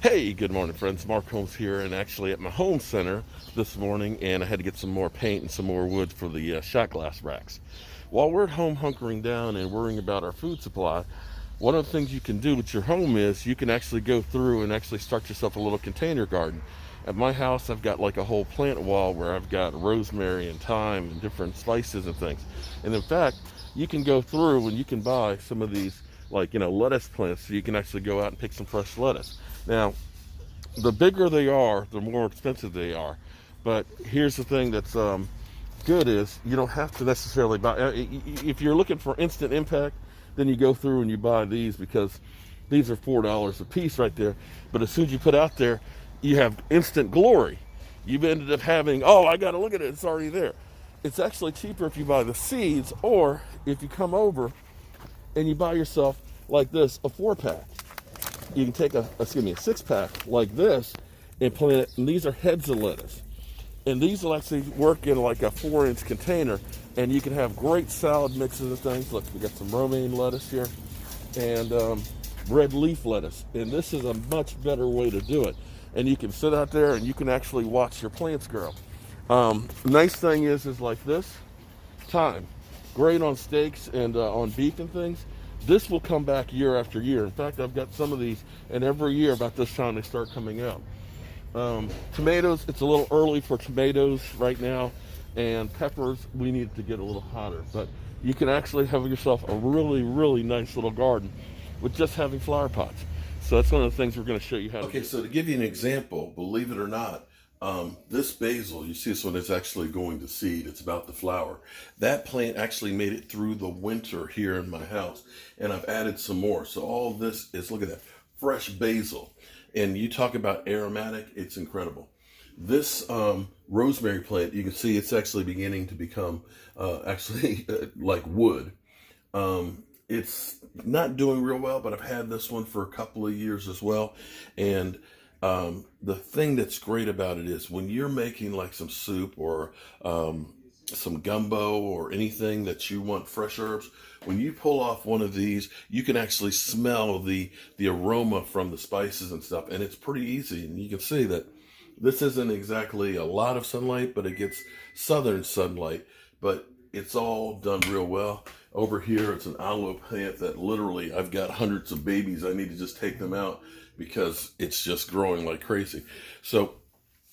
Hey, good morning, friends. Mark Holmes here, and actually at my home center this morning, and I had to get some more paint and some more wood for the shot glass racks. While we're at home hunkering down and worrying about our food supply, one of the things you can do with your home is you can actually go through and actually start yourself a little container garden. At my house, I've got like a whole plant wall where I've got rosemary and thyme and different spices and things. And in fact, you can go through and you can buy some of these, like, lettuce plants, so you can actually go out and pick some fresh lettuce. Now, the bigger they are, the more expensive they are. But here's the thing that's good is you don't have to necessarily buy. If you're looking for instant impact, then you go through and you buy these because these are $4 a piece right there. But as soon as you put out there, you have instant glory. You've ended up having, oh, I got to look at it, it's already there. It's actually cheaper if you buy the seeds, or if you come over and you buy yourself like this a 4-pack. You can take a 6-pack like this and plant it, and these are heads of lettuce. And these will actually work in like a 4-inch container, and you can have great salad mixes of things. Look, we got some romaine lettuce here and red leaf lettuce, and this is a much better way to do it. And you can sit out there and you can actually watch your plants grow. Nice thing is like this, thyme, great on steaks and on beef and things. This will come back year after year. In fact, I've got some of these, and every year about this time they start coming out. Tomatoes, it's a little early for tomatoes right now, and peppers, we need to get a little hotter. But you can actually have yourself a really, really nice little garden with just having flower pots. So that's one of the things we're going to show you how to do. Okay, so to give you an example, believe it or not, this basil, you see this one is actually going to seed. It's about to flower. That plant actually made it through the winter here in my house, and I've added some more. So all this is, look at that, fresh basil. And you talk about aromatic, it's incredible. This rosemary plant, you can see it's actually beginning to become like wood. It's not doing real well, but I've had this one for a couple of years as well. And the thing that's great about it is when you're making like some soup or some gumbo or anything that you want fresh herbs, when you pull off one of these, you can actually smell the aroma from the spices and stuff, and it's pretty easy. And you can see that this isn't exactly a lot of sunlight, but it gets southern sunlight, but it's all done real well. Over here, it's an aloe plant that literally I've got hundreds of babies. I need to just take them out because it's just growing like crazy. So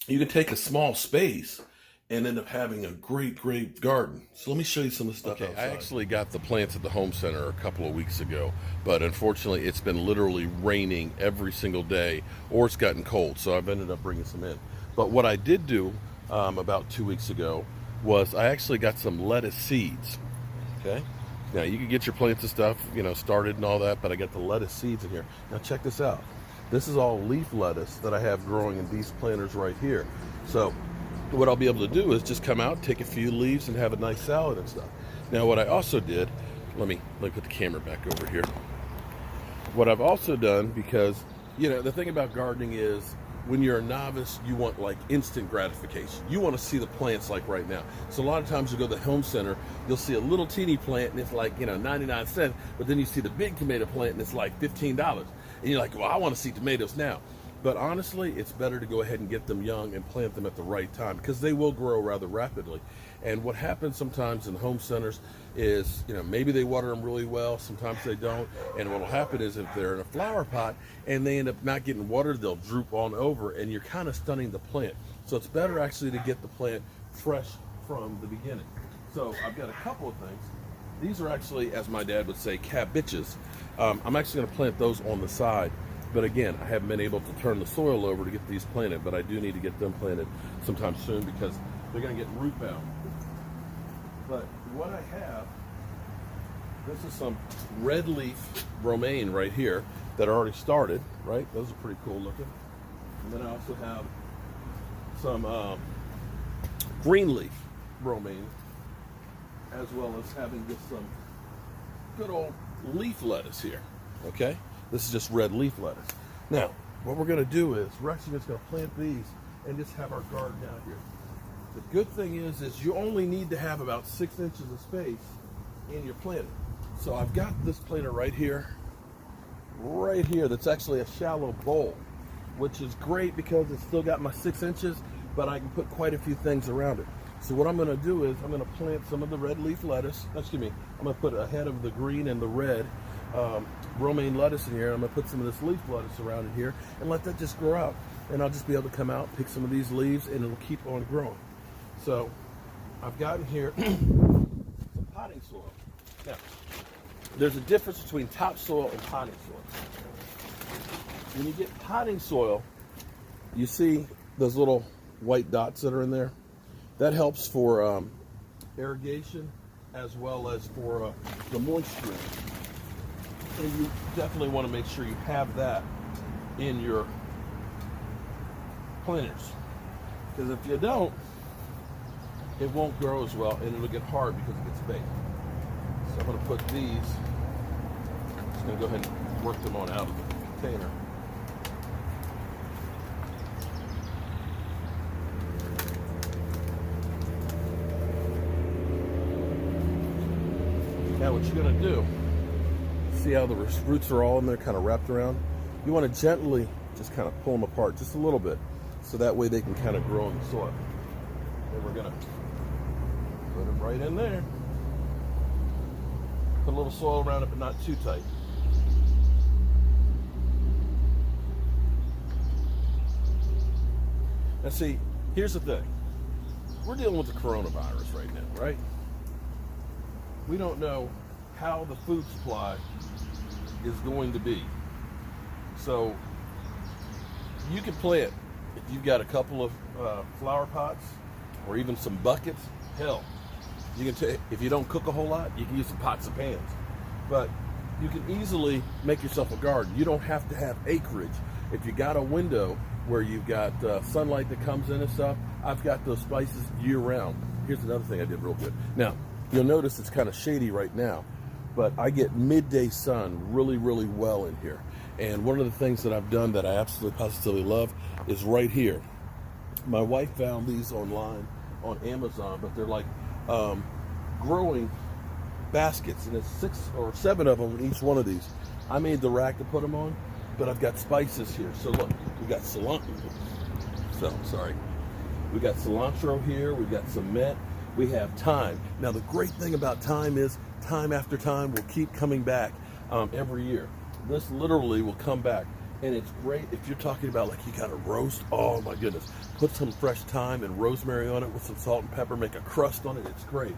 you can take a small space and end up having a great, great garden. So let me show you some of the stuff outside. I actually got the plants at the home center a couple of weeks ago, but unfortunately it's been literally raining every single day, or it's gotten cold, so I've ended up bringing some in. But what I did do about 2 weeks ago was I actually got some lettuce seeds, okay? Now, you can get your plants and stuff, started and all that, but I got the lettuce seeds in here. Now, check this out. This is all leaf lettuce that I have growing in these planters right here. So what I'll be able to do is just come out, take a few leaves, and have a nice salad and stuff. Now, what I also did, let me put the camera back over here. What I've also done, because, the thing about gardening is, when you're a novice, you want like instant gratification. You want to see the plants like right now. So a lot of times you go to the home center, you'll see a little teeny plant and it's like, 99 cents, but then you see the big tomato plant and it's like $15. And you're like, well, I want to see tomatoes now. But honestly, it's better to go ahead and get them young and plant them at the right time because they will grow rather rapidly. And what happens sometimes in home centers is, maybe they water them really well, sometimes they don't. And what will happen is if they're in a flower pot and they end up not getting watered, they'll droop on over and you're kind of stunning the plant. So it's better actually to get the plant fresh from the beginning. So I've got a couple of things. These are actually, as my dad would say, cabbages. I'm actually going to plant those on the side. But again, I haven't been able to turn the soil over to get these planted, but I do need to get them planted sometime soon because they're going to get root bound. But what I have, this is some red leaf romaine right here that are already started, right? Those are pretty cool looking. And then I also have some green leaf romaine, as well as having just some good old leaf lettuce here, okay? This is just red leaf lettuce. Now, what we're going to do is we're actually just going to plant these and just have our garden out here. The good thing is you only need to have about 6 inches of space in your planter. So I've got this planter right here, that's actually a shallow bowl. which is great because it's still got my 6 inches, but I can put quite a few things around it. So what I'm going to do is I'm going to plant some of the red leaf lettuce. Excuse me. I'm going to put a head of the green and the red romaine lettuce in here. I'm going to put some of this leaf lettuce around it here and let that just grow out. And I'll just be able to come out, pick some of these leaves, and it'll keep on growing. So I've gotten here some potting soil. Now, there's a difference between topsoil and potting soil. When you get potting soil, you see those little white dots that are in there? That helps for irrigation as well as for the moisture. And you definitely want to make sure you have that in your planters. Because if you don't, it won't grow as well and it'll get hard because it gets baked. So I'm going to put these, I'm just going to go ahead and work them on out of the container. Now what you're going to do, see how the roots are all in there kind of wrapped around? You want to gently just kind of pull them apart just a little bit so that way they can kind of grow in the soil. And we're going to put them right in there. Put a little soil around it, but not too tight. Now see, here's the thing. We're dealing with the coronavirus right now, right? We don't know how the food supply is going to be. So you can plant, if you've got a couple of flower pots or even some buckets, hell, you can if you don't cook a whole lot, you can use some pots and pans. But you can easily make yourself a garden. You don't have to have acreage. If you got a window where you've got sunlight that comes in and stuff, I've got those spices year round. Here's another thing I did real good. Now, you'll notice it's kind of shady right now, but I get midday sun really, really well in here. And one of the things that I've done that I absolutely positively love is right here. My wife found these online on Amazon, but they're like growing baskets, and it's 6 or 7 of them in each one of these. I made the rack to put them on, but I've got spices here. So look, we got cilantro. We got cilantro here. We got some mint. We have thyme. Now the great thing about thyme is time after time will keep coming back every year. This literally will come back, and it's great if you're talking about like you got a roast. Oh my goodness, put some fresh thyme and rosemary on it with some salt and pepper, make a crust on it. It's great.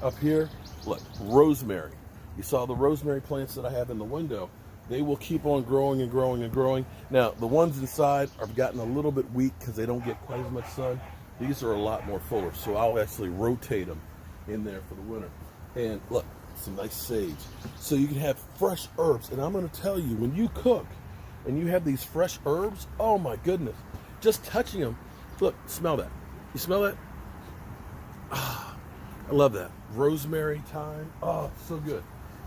Up here, look, rosemary. You saw the rosemary plants that I have in the window. They will keep on growing and growing and growing. Now the ones inside have gotten a little bit weak because they don't get quite as much sun. These are a lot more fuller, so I'll actually rotate them in there for the winter. And look, some nice sage. So you can have fresh herbs. And I'm going to tell you, when you cook and you have these fresh herbs, oh my goodness, just touching them. Look, smell that. You smell that? Ah, I love that. Rosemary, thyme, oh, so good.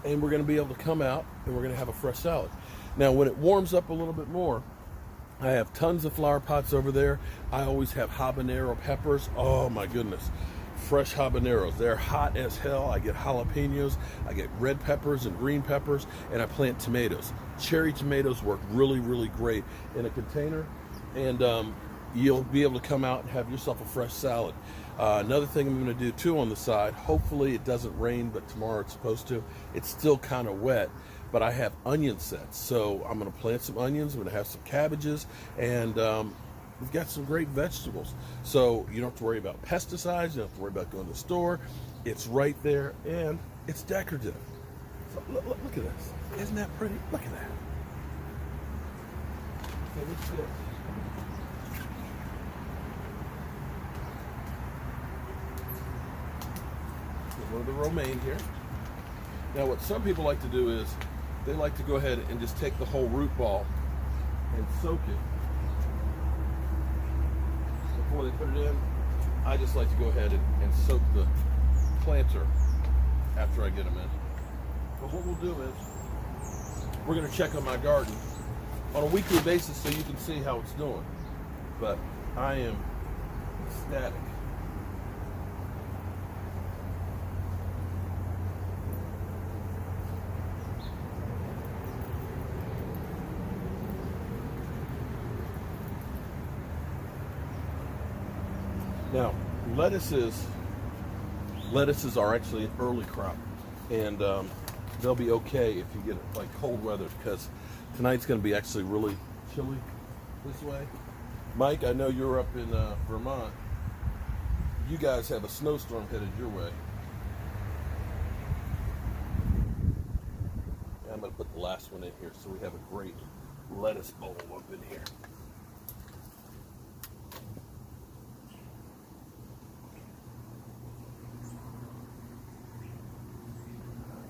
And we're going to be able to come out and we're going to have a fresh salad. Now, when it warms up a little bit more, I have tons of flower pots over there. I always have habanero peppers. Oh my goodness. Fresh habaneros. They're hot as hell. I get jalapenos. I get red peppers and green peppers. And I plant tomatoes. Cherry tomatoes work really, really great in a container. And you'll be able to come out and have yourself a fresh salad. Another thing I'm going to do too on the side, hopefully it doesn't rain, but tomorrow it's supposed to. It's still kind of wet. But I have onion sets, so I'm going to plant some onions. I'm going to have some cabbages, and we've got some great vegetables. So you don't have to worry about pesticides. You don't have to worry about going to the store. It's right there, and it's decorative. So look at this. Isn't that pretty? Look at that. Okay, let's get one of the romaine here. Now, what some people like to do is they like to go ahead and just take the whole root ball and soak it before they put it in. I just like to go ahead and soak the planter after I get them in. But what we'll do is we're going to check on my garden on a weekly basis so you can see how it's doing. But I am ecstatic. Now, lettuces are actually an early crop, and they'll be okay if you get like cold weather, because tonight's going to be actually really chilly this way. Mike, I know you're up in Vermont. You guys have a snowstorm headed your way. I'm going to put the last one in here so we have a great lettuce bowl up in here.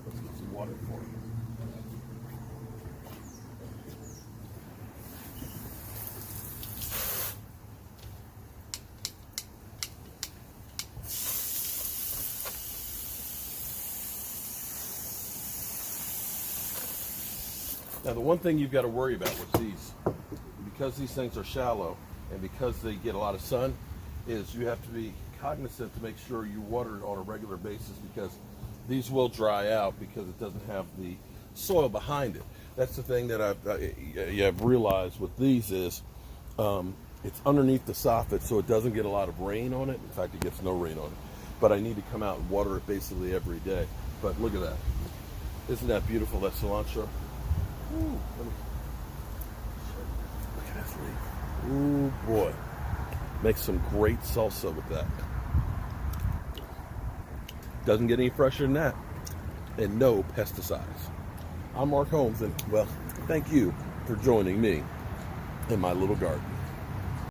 Let's get some water for you. Now, the one thing you've got to worry about with these, because these things are shallow and because they get a lot of sun, is you have to be cognizant to make sure you water it on a regular basis, because these will dry out because it doesn't have the soil behind it. That's the thing that I've realized with these is it's underneath the soffit, so it doesn't get a lot of rain on it. In fact, it gets no rain on it. But I need to come out and water it basically every day. But look at that. Isn't that beautiful, that cilantro? Ooh, look at this leaf. Ooh, boy. Make some great salsa with that. Doesn't get any fresher than that. And no pesticides. I'm Mark Holmes, and, well, thank you for joining me in my little garden.